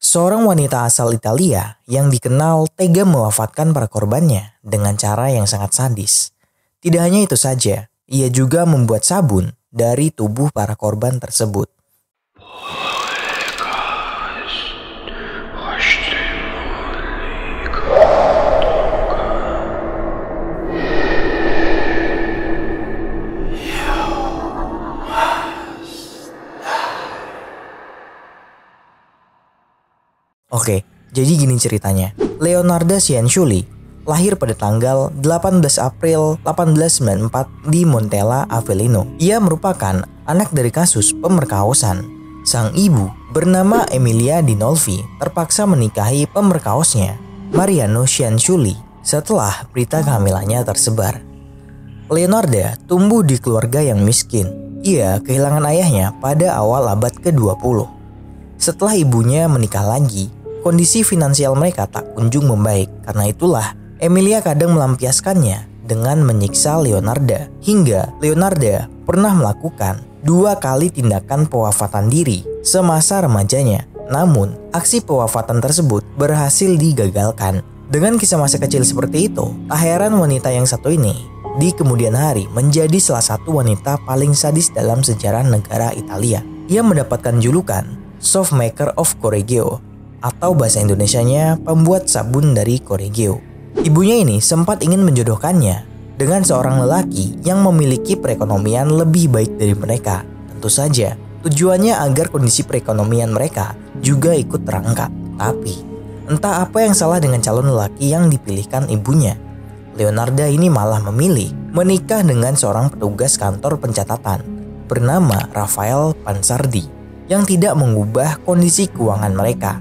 seorang wanita asal Italia yang dikenal tega mewafatkan para korbannya dengan cara yang sangat sadis. Tidak hanya itu saja, ia juga membuat sabun dari tubuh para korban tersebut. Oke, jadi gini ceritanya. Leonarda Cianciulli lahir pada tanggal 18 April 1894 di Montella Avellino. Ia merupakan anak dari kasus pemerkosaan. Sang ibu bernama Emilia Dinolfi terpaksa menikahi pemerkosnya, Mariano Cianciulli, setelah berita kehamilannya tersebar. Leonarda tumbuh di keluarga yang miskin. Ia kehilangan ayahnya pada awal abad ke-20. Setelah ibunya menikah lagi, kondisi finansial mereka tak kunjung membaik. Karena itulah Emilia kadang melampiaskannya dengan menyiksa Leonarda. Hingga Leonarda pernah melakukan 2 kali tindakan pewafatan diri semasa remajanya. Namun, aksi pewafatan tersebut berhasil digagalkan. Dengan kisah masa kecil seperti itu, tak heran wanita yang satu ini di kemudian hari menjadi salah satu wanita paling sadis dalam sejarah negara Italia. Ia mendapatkan julukan Soap Maker of Correggio, atau bahasa Indonesianya pembuat sabun dari Correggio. Ibunya ini sempat ingin menjodohkannya dengan seorang lelaki yang memiliki perekonomian lebih baik dari mereka. Tentu saja tujuannya agar kondisi perekonomian mereka juga ikut terangkat. Tapi entah apa yang salah dengan calon lelaki yang dipilihkan ibunya. Leonarda ini malah memilih menikah dengan seorang petugas kantor pencatatan bernama Rafael Pansardi yang tidak mengubah kondisi keuangan mereka.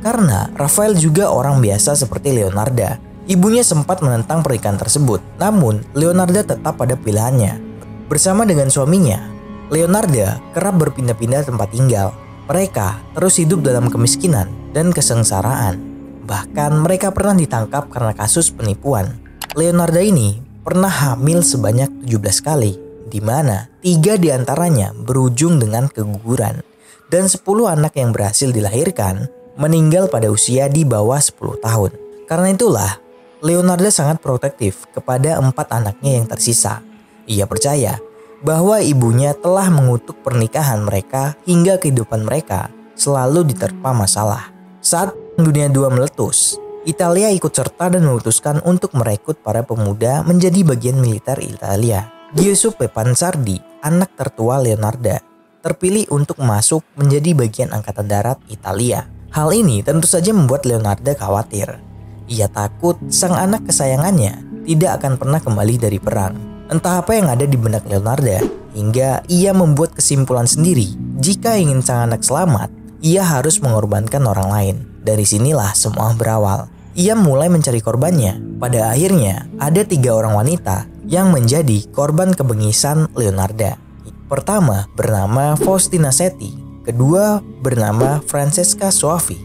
Karena Rafael juga orang biasa seperti Leonarda, ibunya sempat menentang pernikahan tersebut. Namun, Leonarda tetap pada pilihannya. Bersama dengan suaminya, Leonarda kerap berpindah-pindah tempat tinggal. Mereka terus hidup dalam kemiskinan dan kesengsaraan. Bahkan mereka pernah ditangkap karena kasus penipuan. Leonarda ini pernah hamil sebanyak 17 kali, di mana 3 diantaranya berujung dengan keguguran. Dan 10 anak yang berhasil dilahirkan meninggal pada usia di bawah 10 tahun. Karena itulah, Leonarda sangat protektif kepada 4 anaknya yang tersisa. Ia percaya bahwa ibunya telah mengutuk pernikahan mereka hingga kehidupan mereka selalu diterpa masalah. Saat Dunia II meletus, Italia ikut serta dan memutuskan untuk merekrut para pemuda menjadi bagian militer Italia. Giuseppe Pansardi, anak tertua Leonarda, terpilih untuk masuk menjadi bagian angkatan darat Italia. Hal ini tentu saja membuat Leonarda khawatir. Ia takut sang anak kesayangannya tidak akan pernah kembali dari perang. Entah apa yang ada di benak Leonarda, hingga ia membuat kesimpulan sendiri. Jika ingin sang anak selamat, ia harus mengorbankan orang lain. Dari sinilah semua berawal. Ia mulai mencari korbannya. Pada akhirnya, ada 3 orang wanita yang menjadi korban kebengisan Leonarda. Pertama bernama Faustina Setti, kedua bernama Francesca Soavi,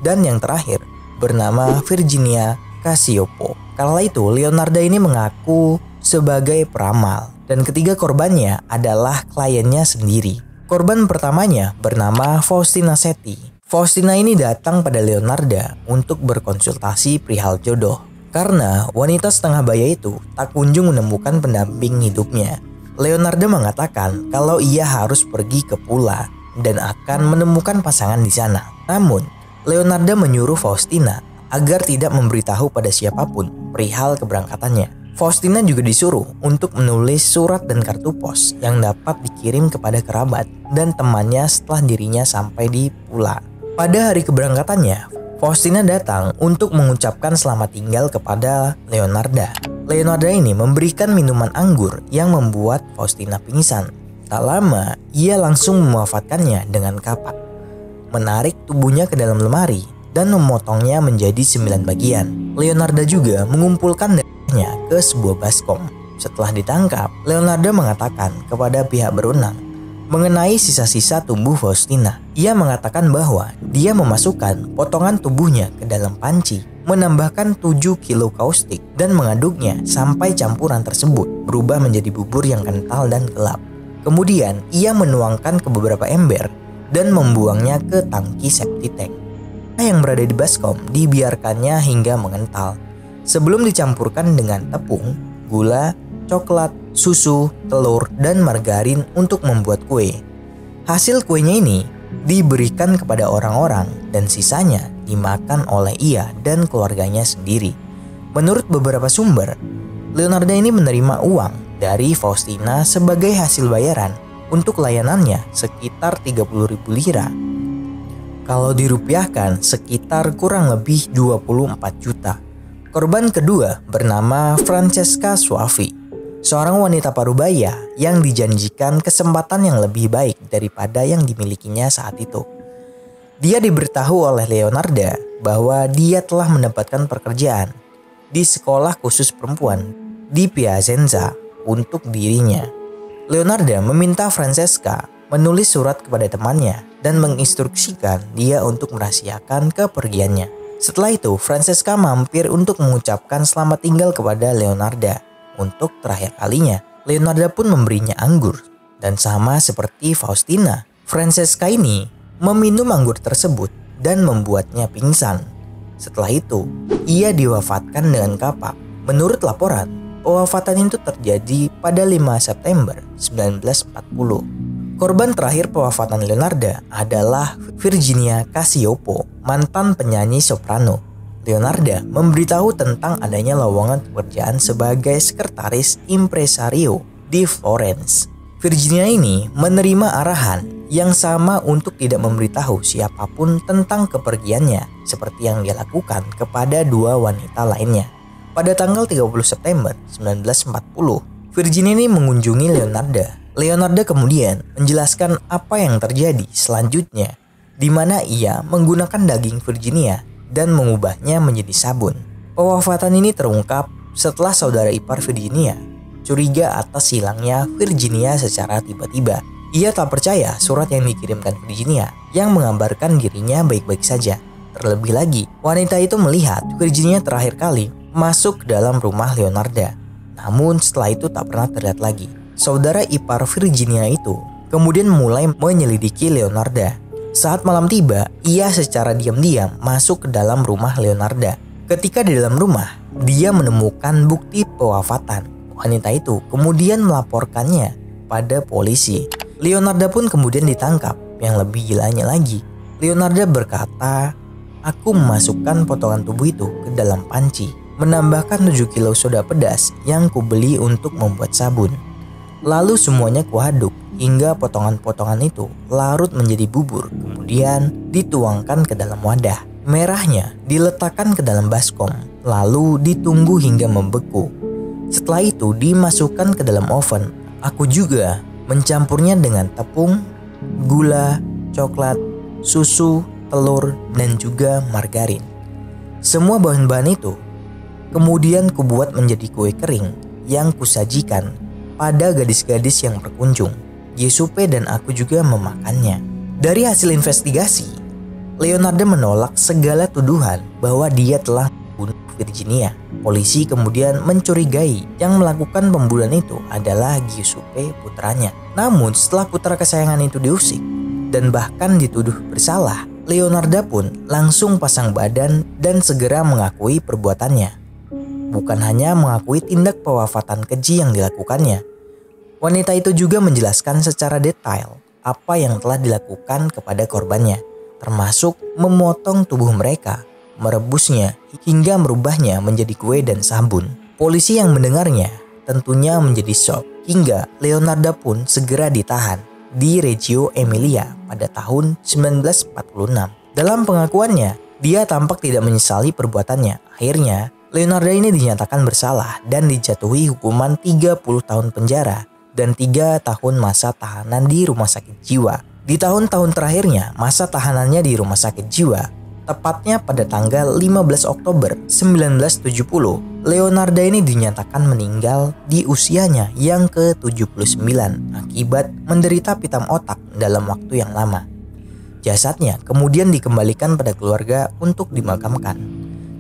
dan yang terakhir bernama Virginia Casiopo. Kala itu Leonarda ini mengaku sebagai peramal, dan ketiga korbannya adalah kliennya sendiri. Korban pertamanya bernama Faustina Setti. Faustina ini datang pada Leonarda untuk berkonsultasi perihal jodoh. Karena wanita setengah baya itu tak kunjung menemukan pendamping hidupnya. Leonarda mengatakan kalau ia harus pergi ke Pula dan akan menemukan pasangan di sana. Namun, Leonarda menyuruh Faustina agar tidak memberitahu pada siapapun perihal keberangkatannya. Faustina juga disuruh untuk menulis surat dan kartu pos yang dapat dikirim kepada kerabat dan temannya setelah dirinya sampai di Pula. Pada hari keberangkatannya, Faustina datang untuk mengucapkan selamat tinggal kepada Leonarda. Leonarda ini memberikan minuman anggur yang membuat Faustina pingsan. Tak lama, ia langsung mewafatkannya dengan kapak, menarik tubuhnya ke dalam lemari dan memotongnya menjadi 9 bagian. Leonarda juga mengumpulkan darahnya ke sebuah baskom. Setelah ditangkap, Leonarda mengatakan kepada pihak berwenang mengenai sisa-sisa tubuh Faustina. Ia mengatakan bahwa dia memasukkan potongan tubuhnya ke dalam panci, menambahkan 7 kilo kaustik dan mengaduknya sampai campuran tersebut berubah menjadi bubur yang kental dan gelap. Kemudian ia menuangkan ke beberapa ember dan membuangnya ke tangki septic tank. yang berada di baskom dibiarkannya hingga mengental sebelum dicampurkan dengan tepung, gula, coklat, susu, telur, dan margarin untuk membuat kue. Hasil kuenya ini diberikan kepada orang-orang dan sisanya dimakan oleh ia dan keluarganya sendiri. Menurut beberapa sumber, Leonarda ini menerima uang dari Faustina sebagai hasil bayaran untuk layanannya sekitar 30.000 lira. Kalau dirupiahkan sekitar kurang lebih 24 juta. Korban kedua bernama Francesca Suavi, seorang wanita parubaya yang dijanjikan kesempatan yang lebih baik daripada yang dimilikinya saat itu. Dia diberitahu oleh Leonarda bahwa dia telah mendapatkan pekerjaan di sekolah khusus perempuan di Piacenza untuk dirinya. Leonarda meminta Francesca menulis surat kepada temannya dan menginstruksikan dia untuk merahasiakan kepergiannya. Setelah itu, Francesca mampir untuk mengucapkan selamat tinggal kepada Leonarda. Untuk terakhir kalinya, Leonarda pun memberinya anggur. Dan sama seperti Faustina, Francesca ini meminum anggur tersebut dan membuatnya pingsan. Setelah itu, ia diwafatkan dengan kapak. Menurut laporan, pewafatan itu terjadi pada 5 September 1940. Korban terakhir pewafatan Leonarda adalah Virginia Cacioppo, mantan penyanyi soprano. Leonarda memberitahu tentang adanya lowongan pekerjaan sebagai sekretaris impresario di Florence. Virginia ini menerima arahan yang sama untuk tidak memberitahu siapapun tentang kepergiannya, seperti yang dia lakukan kepada dua wanita lainnya. Pada tanggal 30 September 1940, Virginia ini mengunjungi Leonarda. Leonarda kemudian menjelaskan apa yang terjadi selanjutnya, di mana ia menggunakan daging Virginia dan mengubahnya menjadi sabun. Pewafatan ini terungkap setelah saudara ipar Virginia curiga atas hilangnya Virginia secara tiba-tiba. Ia tak percaya surat yang dikirimkan Virginia yang menggambarkan dirinya baik-baik saja. Terlebih lagi, wanita itu melihat Virginia terakhir kali masuk ke dalam rumah Leonarda. Namun setelah itu tak pernah terlihat lagi. Saudara ipar Virginia itu kemudian mulai menyelidiki Leonarda. Saat malam tiba, ia secara diam-diam masuk ke dalam rumah Leonarda. Ketika di dalam rumah, dia menemukan bukti pewafatan. Wanita itu kemudian melaporkannya pada polisi. Leonarda pun kemudian ditangkap. Yang lebih gilanya lagi, Leonarda berkata, "Aku memasukkan potongan tubuh itu ke dalam panci, menambahkan 7 kilo soda pedas yang kubeli untuk membuat sabun. Lalu semuanya kuaduk hingga potongan-potongan itu larut menjadi bubur, kemudian dituangkan ke dalam wadah. Merahnya diletakkan ke dalam baskom, lalu ditunggu hingga membeku. Setelah itu dimasukkan ke dalam oven. Aku juga mencampurnya dengan tepung, gula, coklat, susu, telur, dan juga margarin. Semua bahan-bahan itu kemudian kubuat menjadi kue kering yang kusajikan pada gadis-gadis yang berkunjung. Giuseppe dan aku juga memakannya." Dari hasil investigasi, Leonarda menolak segala tuduhan bahwa dia telah membunuh Virginia. Polisi kemudian mencurigai yang melakukan pembunuhan itu adalah Giuseppe, putranya. Namun setelah putra kesayangan itu diusik dan bahkan dituduh bersalah, Leonarda pun langsung pasang badan dan segera mengakui perbuatannya. Bukan hanya mengakui tindak pewafatan keji yang dilakukannya, wanita itu juga menjelaskan secara detail apa yang telah dilakukan kepada korbannya, termasuk memotong tubuh mereka, merebusnya, hingga merubahnya menjadi kue dan sabun. Polisi yang mendengarnya tentunya menjadi shock, hingga Leonarda pun segera ditahan di Reggio Emilia pada tahun 1946. Dalam pengakuannya, dia tampak tidak menyesali perbuatannya. Akhirnya, Leonarda ini dinyatakan bersalah dan dijatuhi hukuman 30 tahun penjara dan 3 tahun masa tahanan di rumah sakit jiwa. Di tahun-tahun terakhirnya masa tahanannya di rumah sakit jiwa, tepatnya pada tanggal 15 Oktober 1970, Leonarda ini dinyatakan meninggal di usianya yang ke-79 akibat menderita pitam otak dalam waktu yang lama. Jasadnya kemudian dikembalikan pada keluarga untuk dimakamkan.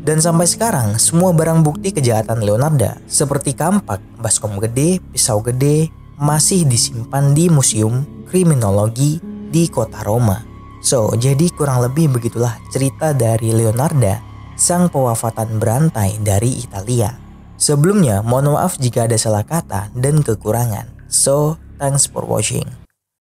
Dan sampai sekarang semua barang bukti kejahatan Leonarda seperti kampak, baskom gede, pisau gede masih disimpan di Museum Kriminologi di kota Roma. So, jadi kurang lebih begitulah cerita dari Leonarda, sang pewafatan berantai dari Italia. Sebelumnya, mohon maaf jika ada salah kata dan kekurangan. So, thanks for watching.